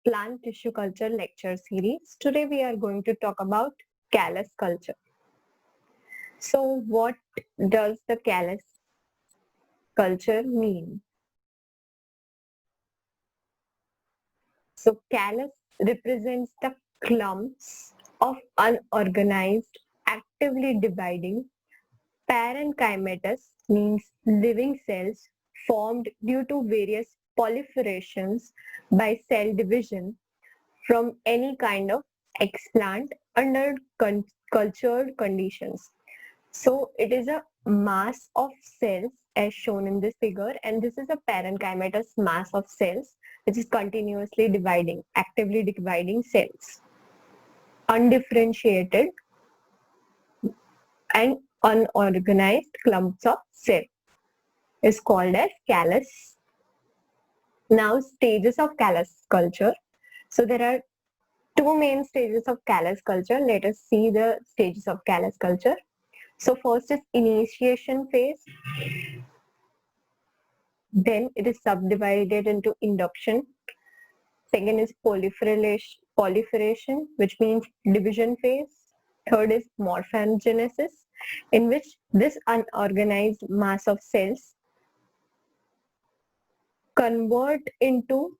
Plant Tissue Culture lecture series. Today we are going to talk about callus culture. So what does the callus culture mean? So callus represents the clumps of unorganized, actively dividing parenchymatous, means living cells formed due to various proliferations by cell division from any kind of explant under cultured conditions. So it is a mass of cells as shown in this figure, and this is a parenchymatous mass of cells which is continuously dividing, actively dividing cells. Undifferentiated and unorganized clumps of cells is called as callus. Now, stages of callus culture. So there are two main stages of callus culture. Let us see the stages of callus culture. So first is initiation phase. Then it is subdivided into induction. Second is proliferation, which means division phase. Third is morphogenesis, in which this unorganized mass of cells convert into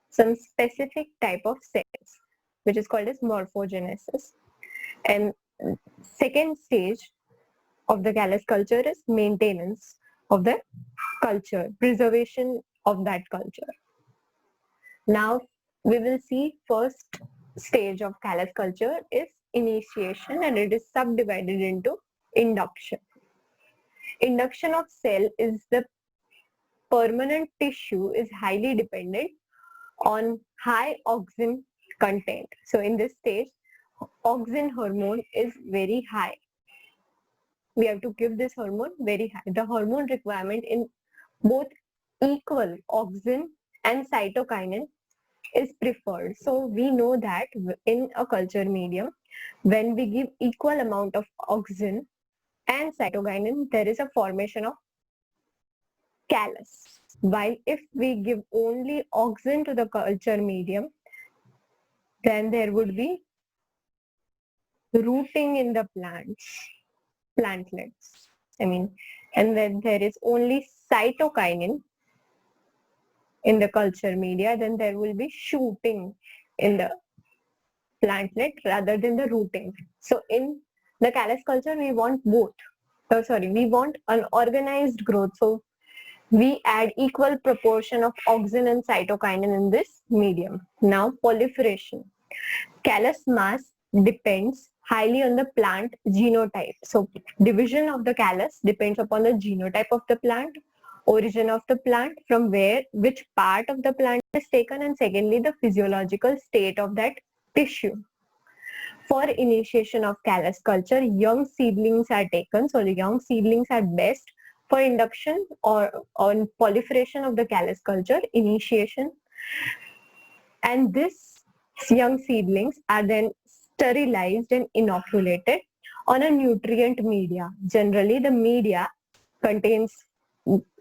some specific type of cells, which is called as morphogenesis. And second stage of the callus culture is maintenance of the culture, preservation of that culture. Now we will see first stage of callus culture is initiation, and it is subdivided into induction. Induction of cell is the permanent tissue is highly dependent on high auxin content. So in this stage, auxin hormone is very high. We have to give this hormone very high. The hormone requirement in both equal auxin and cytokinin is preferred. So we know that in a culture medium, when we give equal amount of auxin and cytokinin, there is a formation of callus. While if we give only auxin to the culture medium, then there would be rooting in the plantlets. And then there is only cytokinin in the culture media, then there will be shooting in the plantlet rather than the rooting. So in the callus culture, we want both. We want an organized growth. So we add equal proportion of auxin and cytokinin in this medium. Now proliferation. Callus mass depends highly on the plant genotype. So division of the callus depends upon the genotype of the plant, origin of the plant, from which part of the plant is taken, and secondly the physiological state of that tissue. For initiation of callus culture, young seedlings are taken. So the young seedlings are best for induction or on proliferation of the callus culture, initiation. And these young seedlings are then sterilized and inoculated on a nutrient media. Generally, the media contains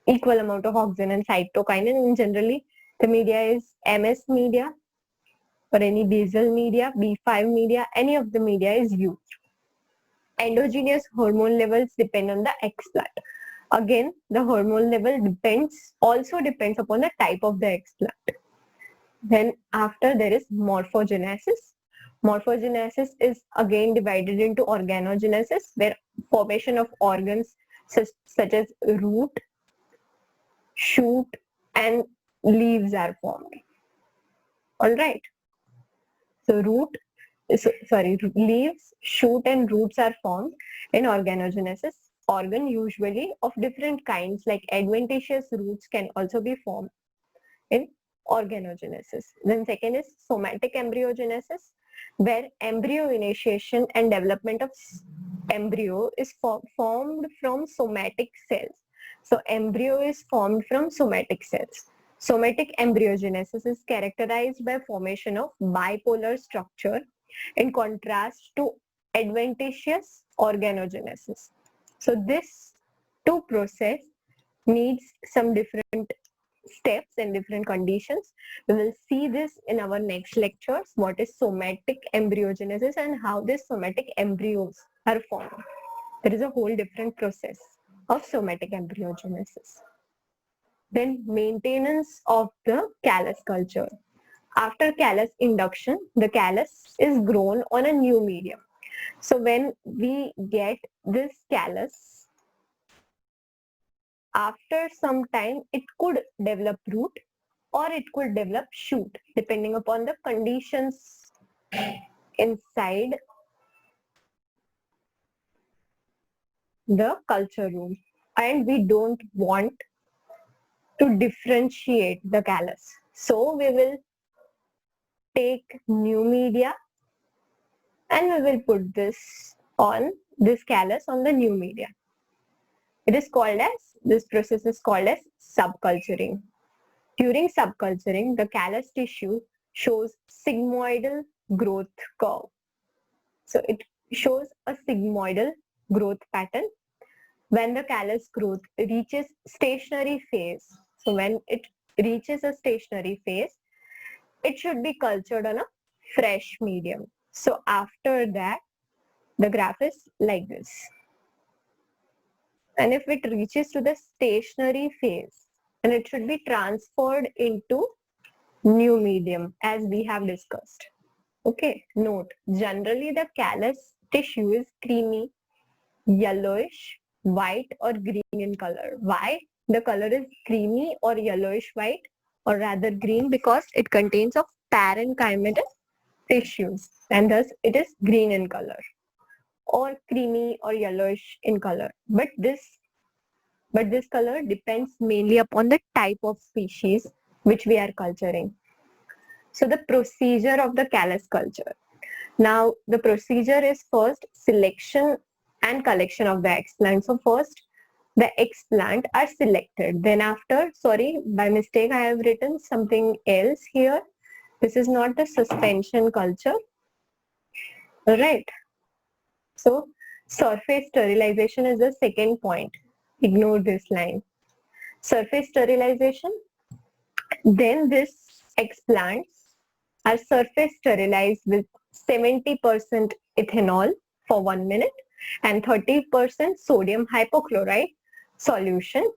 equal amount of auxin and cytokinin, and generally the media is MS media or any basal media, B5 media, any of the media is used. Endogenous hormone levels depend on the explant. Again, the hormone level also depends upon the type of the explant. Then after there is morphogenesis. Morphogenesis is again divided into organogenesis, where formation of organs such as root, shoot and leaves are formed. Alright. So leaves, shoot and roots are formed in organogenesis. Organ usually of different kinds like adventitious roots can also be formed in organogenesis. Then second is somatic embryogenesis, where embryo initiation and development of embryo is formed from somatic cells. So embryo is formed from somatic cells. Somatic embryogenesis is characterized by formation of bipolar structure in contrast to adventitious organogenesis. So this two process needs some different steps and different conditions. We will see this in our next lectures, what is somatic embryogenesis and how these somatic embryos are formed. There is a whole different process of somatic embryogenesis. Then maintenance of the callus culture. After callus induction, the callus is grown on a new medium. So when we get this callus, after some time it could develop root or it could develop shoot depending upon the conditions inside the culture room. And we don't want to differentiate the callus. So we will take new media and we will put this callus on the new media. This process is called as subculturing. During subculturing, the callus tissue shows sigmoidal growth curve. So it shows a sigmoidal growth pattern when the callus growth reaches stationary phase. So when it reaches a stationary phase, it should be cultured on a fresh medium. So after that, the graph is like this. And if it reaches to the stationary phase, then it should be transferred into new medium as we have discussed. Okay, note, generally the callus tissue is creamy, yellowish, white or green in color. Why the color is creamy or yellowish white or rather green? Because it contains of parenchymatous tissues and thus it is green in color or creamy or yellowish in color. But this color depends mainly upon the type of species which we are culturing. So the procedure of the callus culture. Now the procedure is first selection and collection of the explant. So first the explant are selected. Then after, sorry, by mistake I have written something else here. This is not the suspension culture. Alright. So surface sterilization is the second point. Ignore this line. Surface sterilization. Then this explants are surface sterilized with 70% ethanol for 1 minute and 30% sodium hypochlorite solution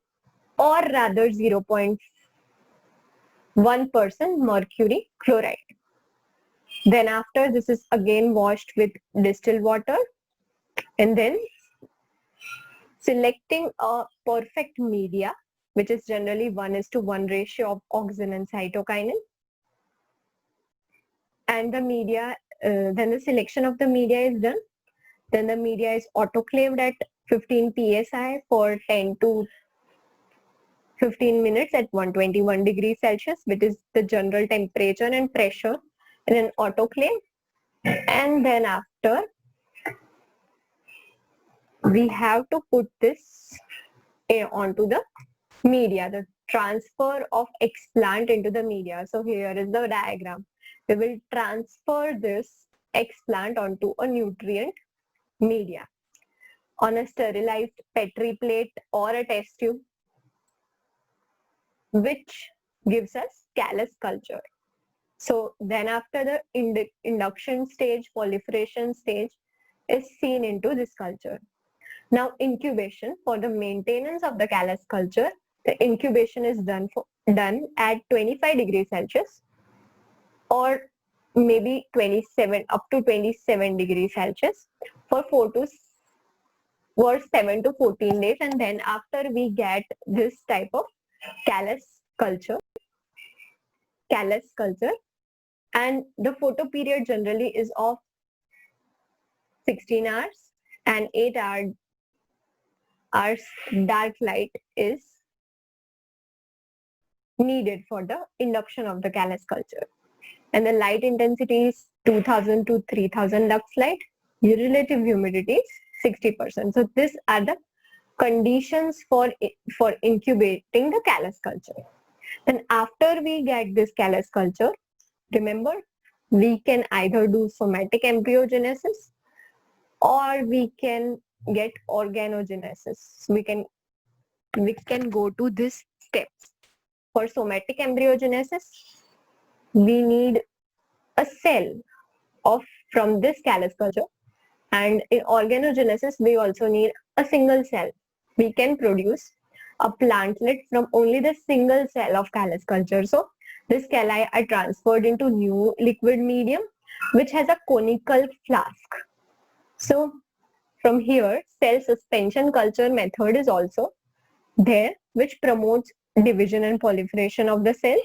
or rather 0.1% mercury chloride. Then after this is again washed with distilled water and then selecting a perfect media which is generally 1:1 ratio of auxin and cytokinin. And the media, then the selection of the media is done. Then the media is autoclaved at 15 psi for 10 to 15 minutes at 121 degrees Celsius, which is the general temperature and pressure in an autoclave. And then after, we have to put this onto the media, the transfer of explant into the media. So here is the diagram. We will transfer this explant onto a nutrient media on a sterilized Petri plate or a test tube, which gives us callus culture. So then after the induction stage, proliferation stage is seen into this culture. Now incubation, for the maintenance of the callus culture, the incubation is done at 25 degrees Celsius or maybe 27 up to 27 degrees Celsius for 7 to 14 days, and then after we get this type of callus culture, and the photo period generally is of 16 hours and 8 hours dark light is needed for the induction of the callus culture. And the light intensity is 2000 to 3000 lux light. Relative humidity is 60%. So these are the conditions for incubating the callus culture. And after we get this callus culture, remember, we can either do somatic embryogenesis or we can get organogenesis. So we can go to these steps. For somatic embryogenesis, we need a cell from this callus culture, and in organogenesis, we also need a single cell. We can produce a plantlet from only the single cell of callus culture. So this calli are transferred into new liquid medium, which has a conical flask. So from here, cell suspension culture method is also there, which promotes division and proliferation of the cells.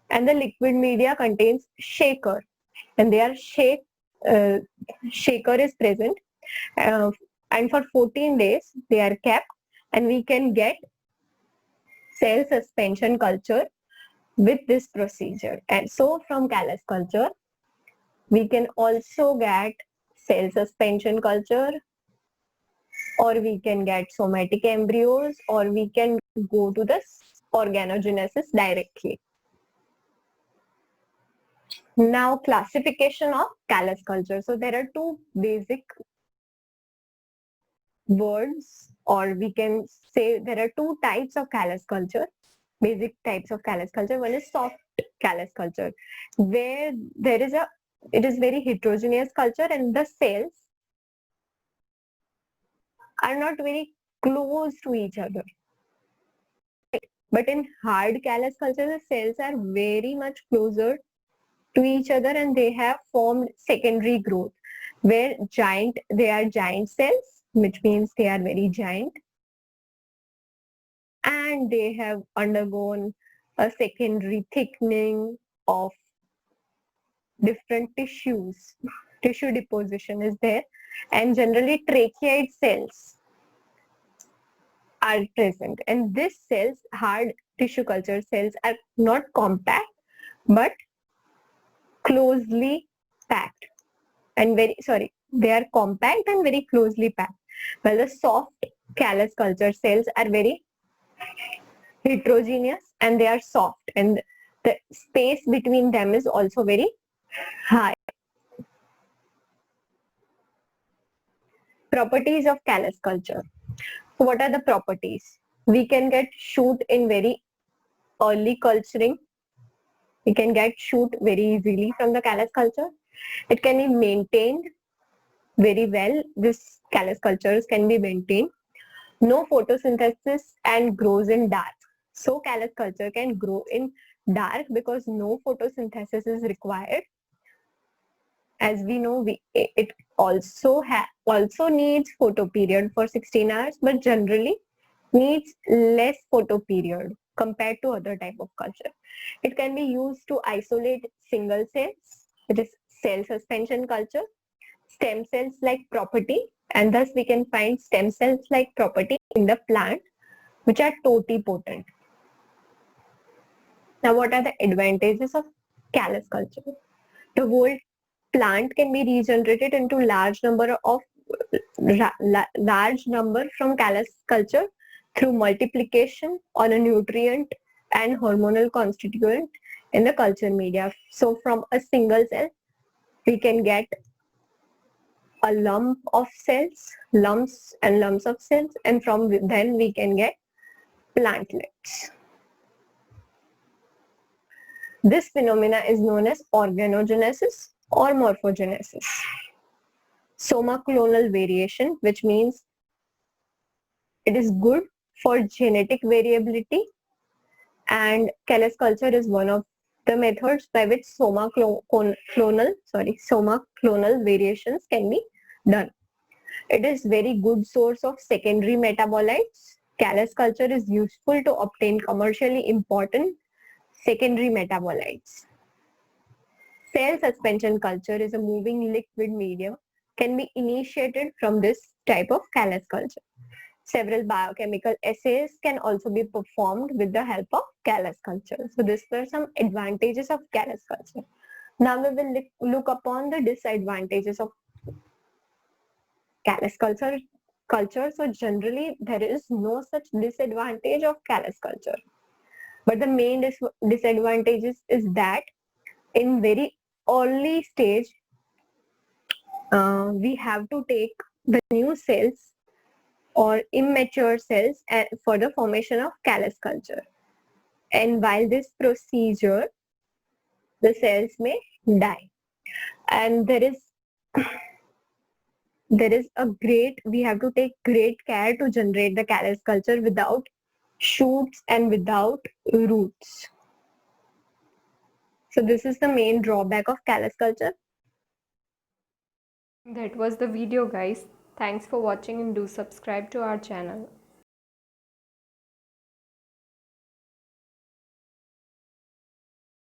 And the liquid media contains shaker, and their shaker is present, uh, and for 14 days they are kept, and we can get cell suspension culture with this procedure. And so from callus culture, we can also get cell suspension culture, or we can get somatic embryos, or we can go to the organogenesis directly. Now, classification of callus culture. So there are two basic words, or we can say there are two types of callus culture, basic types of callus culture. One is soft callus culture, where it is very heterogeneous culture, and the cells are not very close to each other. But in hard callus culture, the cells are very much closer to each other, and they have formed secondary growth, where they are giant cells, which means they are very giant, and they have undergone a secondary thickening of different tissues. Tissue deposition is there, and generally tracheate cells are present. And these cells, hard tissue culture cells, are not compact but closely packed and they are compact and very closely packed, while the soft callus culture cells are very heterogeneous and they are soft, and the space between them is also very high. Properties of callus culture. So what are the properties? We can get shoot in very early culturing. We can get shoot very easily from the callus culture. It can be maintained very well. This callus cultures can be maintained. No photosynthesis and grows in dark. So callus culture can grow in dark because no photosynthesis is required. As we know, it also needs photoperiod for 16 hours, but generally needs less photoperiod compared to other type of culture. It can be used to isolate single cells, which is cell suspension culture, stem cells like property, and thus we can find stem cells like property in the plant, which are totipotent. Now, what are the advantages of callus culture? The whole plant can be regenerated into large number from callus culture through multiplication on a nutrient and hormonal constituent in the culture media. So from a single cell, we can get a lump of cells, lumps and lumps of cells, and from then we can get plantlets. This phenomena is known as organogenesis or morphogenesis. Soma clonal variation, which means it is good for genetic variability, and callus culture is one of the methods by which soma clonal variations can be done. It is very good source of secondary metabolites. Callus culture is useful to obtain commercially important secondary metabolites. Cell suspension culture is a moving liquid medium, can be initiated from this type of callus culture. Several biochemical assays can also be performed with the help of callus culture. So these were some advantages of callus culture. Now we will look upon the disadvantages of callus culture. So generally there is no such disadvantage of callus culture. But the main disadvantages is that in very early stage, we have to take the new cells or immature cells for the formation of callus culture. And while this procedure, the cells may die. And we have to take great care to generate the callus culture without shoots and without roots. So this is the main drawback of callus culture. That was the video, guys. Thanks for watching and do subscribe to our channel.